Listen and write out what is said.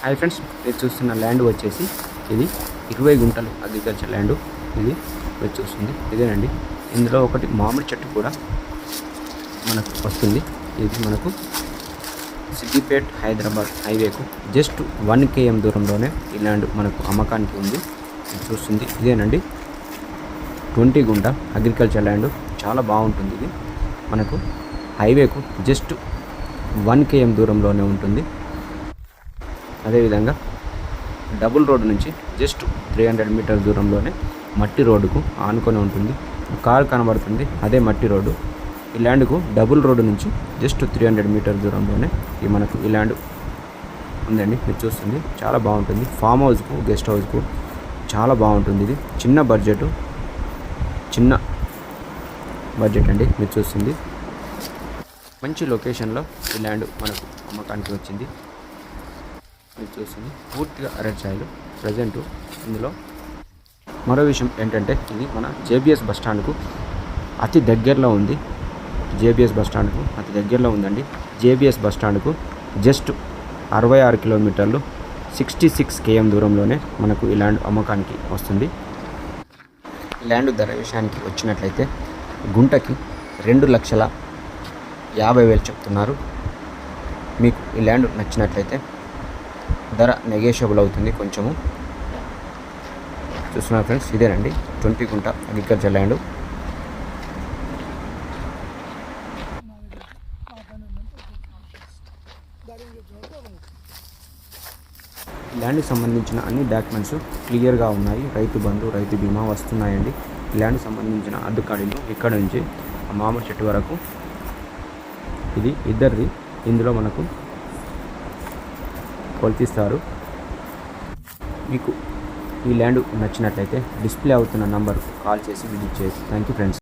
Hi friends, మీరు చూస్తున్న land వచ్చేసి ఇది 20 గుంటలు అగ్రికల్చర్ ల్యాండ్. ఇది మీరు చూస్తుంది ఇదేనండి. ఇందులో ఒకటి మామిడి చెట్టు కూడా మనకు వస్తుంది. ఇది మనకు సిద్దిపేట్ హైదరాబాద్ హైవేకు జస్ట్ 1 km దూరంలోనే ఈ ల్యాండ్ మనకు అమ్మకానికి ఉంది. మీరు చూస్తుంది ఇదేనండి. 20 గుంట అగ్రికల్చర్ ల్యాండ్ చాలా బాగుంటుంది. ఇది మనకు హైవేకు జస్ట్ 1 km దూరంలోనే ఉంటుంది. అదేవిధంగా డబుల్ రోడ్డు నుంచి జస్ట్ 300 మీటర్ దూరంలోనే మట్టి రోడ్డుకు ఆనుకొని ఉంటుంది. కారు కనబడుతుంది, అదే మట్టి రోడ్డు. ఈ ల్యాండ్కు డబుల్ రోడ్డు నుంచి జస్ట్ 300 మీటర్ దూరంలోనే మనకు ఈ ల్యాండ్ ఉందండి. మీరు చూస్తుంది చాలా బాగుంటుంది. ఫామ్ హౌస్కు, గెస్ట్ హౌస్కు చాలా బాగుంటుంది. ఇది చిన్న బడ్జెట్ అండి. మీరు చూస్తుంది మంచి లొకేషన్లో ఈ ల్యాండ్ మనకు అమ్మకానికి వచ్చింది. మీరు చూస్తుంది పూర్తిగా అరటి ఛాయలు ప్రజెంట్. ఇందులో మరో విషయం ఏంటంటే ఇది మన జేబీఎస్ బస్టాండ్కు అతి దగ్గరలో ఉంది. ఉందండి. జేబీఎస్ బస్టాండ్కు జస్ట్ 66 కిలోమీటర్లు 66 km దూరంలోనే మనకు ఈ ల్యాండ్ అమ్మకానికి వస్తుంది. ల్యాండ్ ధర విషయానికి వచ్చినట్లయితే గుంటకి 2,50,000 చెప్తున్నారు. మీకు ఈ ల్యాండ్ నచ్చినట్లయితే ధర నెగోషియబుల్ అవుతుంది కొంచెము. చూస్తున్నారు ఫ్రెండ్స్, ఇదేనండి 20 గుంట అగ్రికల్చర్ ల్యాండ్. ల్యాండ్కి సంబంధించిన అన్ని డాక్యుమెంట్స్ క్లియర్గా ఉన్నాయి. రైతు బంధు, రైతు బీమా వస్తున్నాయండి. ల్యాండ్కి సంబంధించిన అడ్డు కార్డులు ఇక్కడ నుంచి మామిడి చెట్టు వరకు ఇది ఇద్దరిది. ఇందులో మనకు కొలిపిస్తారు. మీకు ఈ ల్యాండ్ నచ్చినట్లయితే డిస్ప్లే అవుతున్న నంబర్కు కాల్ చేసి విజిట్ చేయొచ్చు. Thank you friends.